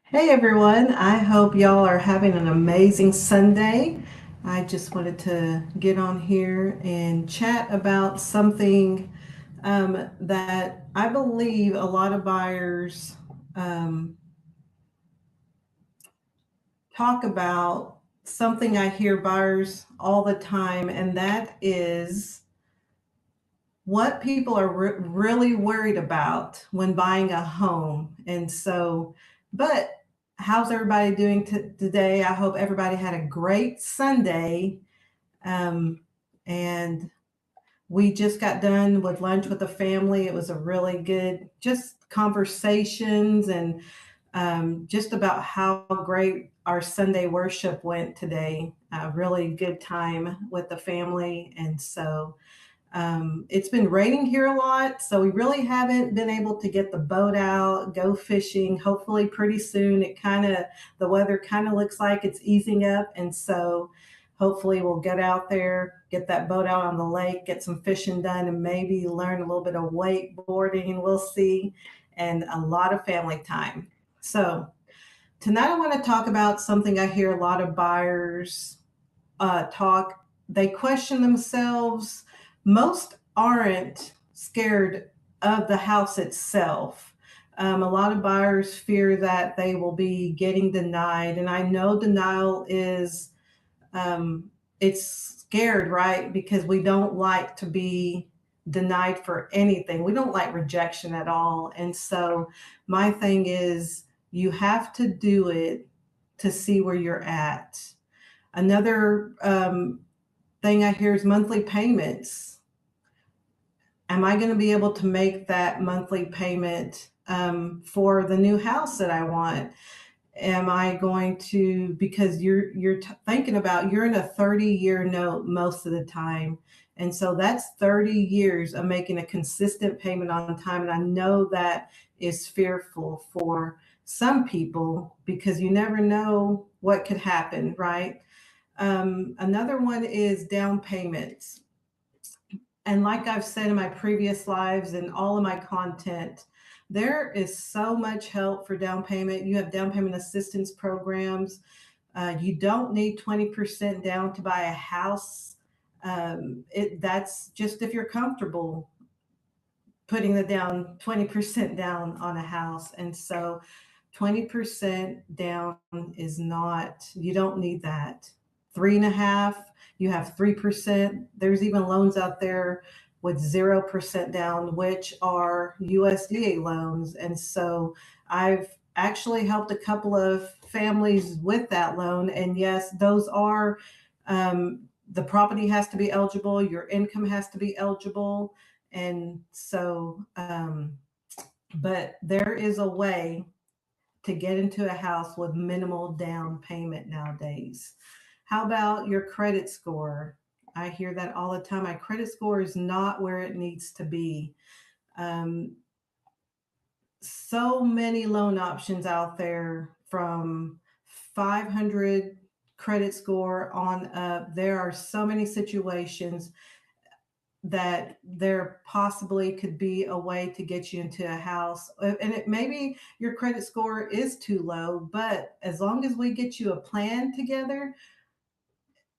Hey everyone, I hope y'all are having an amazing Sunday. I just wanted to get on here and chat about something that I believe a lot of buyers um, talk about. Something I hear buyers all the time, and that is what people are really worried about when buying a home. But how's everybody doing today? I hope everybody had a great Sunday. Um, and we just got done with lunch with the family. It was a really good, just conversations and just about how great our Sunday worship went today. A really good time with the family. It's been raining here a lot, so we really haven't been able to get the boat out, go fishing. Hopefully, pretty soon, the weather kind of looks like it's easing up, and so hopefully we'll get out there, get that boat out on the lake, get some fishing done, and maybe learn a little bit of wakeboarding. We'll see, and a lot of family time. So tonight, I want to talk about something I hear a lot of buyers talk. They question themselves. Most aren't scared of the house itself. A lot of buyers fear that they will be getting denied, and I know denial is um, it's scared, right? Because we don't like to be denied for anything. We don't like rejection at all, and so my thing is you have to do it to see where you're at. Another thing I hear is monthly payments. Am I going to be able to make that monthly payment for the new house that I want? Am I going to, because you're thinking about, you're in a 30-year note most of the time, and so that's 30 years of making a consistent payment on time, and I know that is fearful for some people because you never know what could happen, right? Another one is down payments. And like I've said in my previous lives and all of my content, there is so much help for down payment. You have down payment assistance programs. You don't need 20% down to buy a house. That's just if you're comfortable putting the down 20% down on a house. And so 20% down is not, you don't need that. Three and a half, you have 3%. There's even loans out there with 0% down, which are USDA loans. And so I've actually helped a couple of families with that loan. And yes, those are, the property has to be eligible, your income has to be eligible. And so, but there is a way to get into a house with minimal down payment nowadays. How about your credit score? I hear that all the time. My credit score is not where it needs to be. Um, so many loan options out there from 500 credit score on up. There are so many situations that there possibly could be a way to get you into a house. And it maybe your credit score is too low, but as long as we get you a plan together,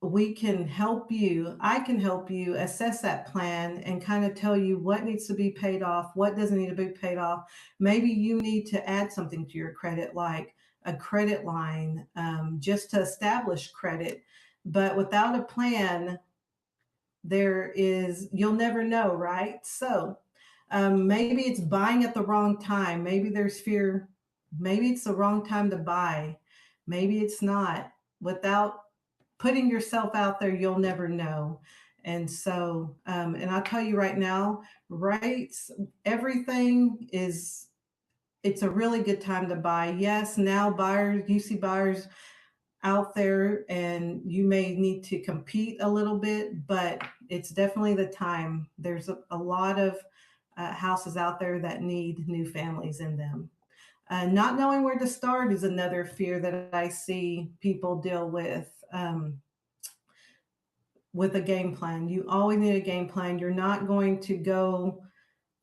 we can help you. I can help you assess that plan and kind of tell you what needs to be paid off, what doesn't need to be paid off. Maybe you need to add something to your credit, like a credit line, just to establish credit. But without a plan, you'll never know, right? So maybe it's buying at the wrong time. Maybe there's fear. Maybe it's the wrong time to buy. Maybe it's not. Without putting yourself out there, you'll never know. And so, and I'll tell you right now, rates, everything is, it's a really good time to buy. Yes, now buyers, you see buyers out there and you may need to compete a little bit, but it's definitely the time. There's a lot of houses out there that need new families in them. Not knowing where to start is another fear that I see people deal with a game plan. You always need a game plan. You're not going to go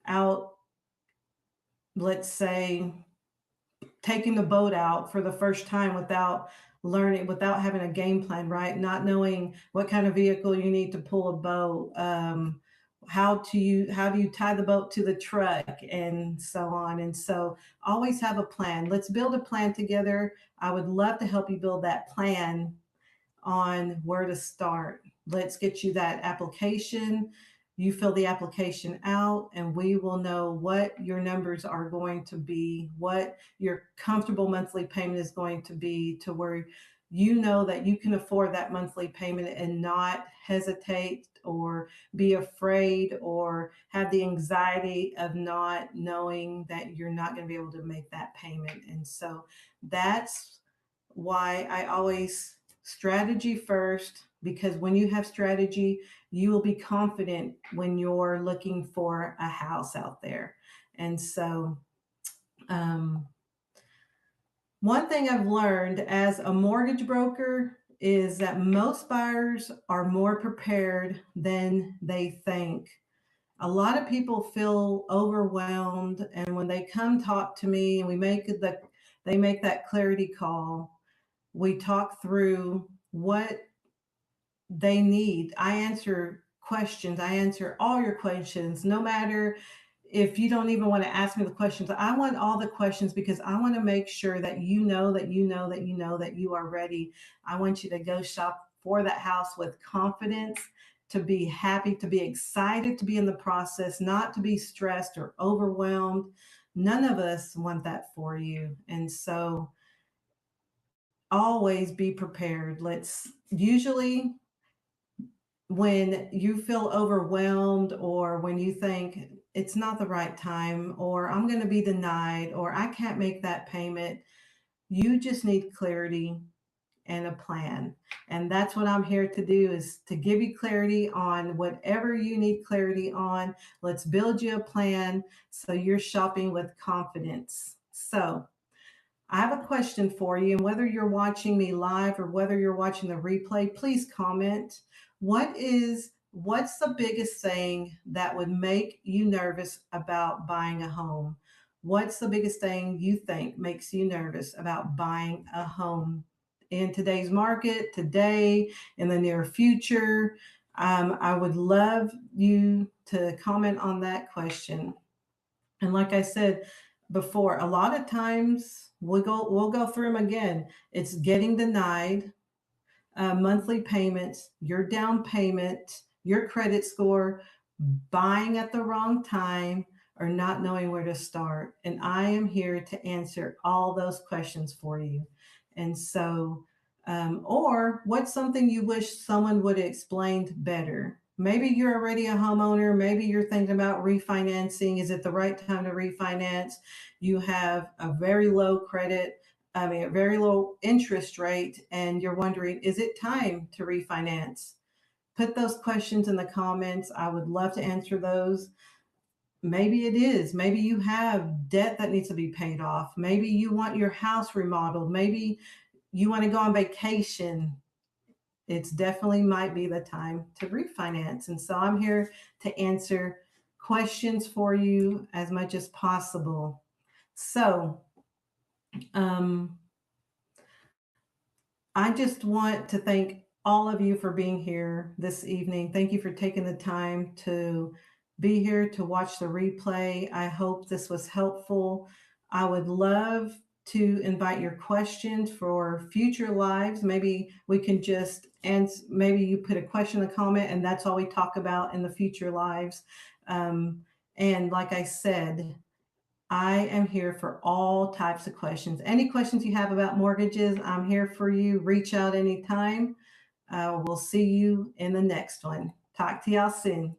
out, let's say, taking the boat out for the first time without learning, without having a game plan, right? Not knowing what kind of vehicle you need to pull a boat, how do you tie the boat to the truck, and so on. And so always have a plan. Let's build a plan together. I would love to help you build that plan on where to start. Let's get you that application. You fill the application out, and we will know what your numbers are going to be, what your comfortable monthly payment is going to be, to where you know that you can afford that monthly payment and not hesitate or be afraid or have the anxiety of not knowing that you're not going to be able to make that payment. And so that's why I always strategy first, because when you have strategy, you will be confident when you're looking for a house out there. And so, um, one thing I've learned as a mortgage broker is that most buyers are more prepared than they think. A lot of people feel overwhelmed, and when they come talk to me and they make that clarity call, we talk through what they need. I answer questions. I answer all your questions, no matter if you don't even want to ask me the questions. I want all the questions because I want to make sure that you know that you know that you know that you are ready. I want you to go shop for that house with confidence, to be happy, to be excited, to be in the process, not to be stressed or overwhelmed. None of us want that for you. And so always be prepared. Let's usually, when you feel overwhelmed or when you think it's not the right time or I'm going to be denied or I can't make that payment, you just need clarity and a plan. And that's what I'm here to do, is to give you clarity on whatever you need clarity on. Let's build you a plan so you're shopping with confidence. So I have a question for you, and whether you're watching me live or whether you're watching the replay, please comment. What's the biggest thing that would make you nervous about buying a home? What's the biggest thing you think makes you nervous about buying a home in today's market, today, in the near future? I would love you to comment on that question. And like I said before, a lot of times we'll go through them again. It's getting denied, monthly payments, your down payment, your credit score, buying at the wrong time, or not knowing where to start. And I am here to answer all those questions for you. And so, or what's something you wish someone would have explained better? Maybe you're already a homeowner. Maybe you're thinking about refinancing. Is it the right time to refinance? You have a very low credit, I mean, a very low interest rate, and you're wondering, is it time to refinance? Put those questions in the comments. I would love to answer those. Maybe it is. Maybe you have debt that needs to be paid off. Maybe you want your house remodeled. Maybe you want to go on vacation. It's definitely might be the time to refinance. And so I'm here to answer questions for you as much as possible. So, um, I just want to thank all of you for being here this evening. Thank you for taking the time to be here to watch the replay. I hope this was helpful. I would love to invite your questions for future lives. Maybe we can just answer, maybe you put a question in a comment and that's all we talk about in the future lives. Um, and like I said, I am here for all types of questions. Any questions you have about mortgages, I'm here for you. Reach out anytime. We'll see you in the next one. Talk to y'all soon.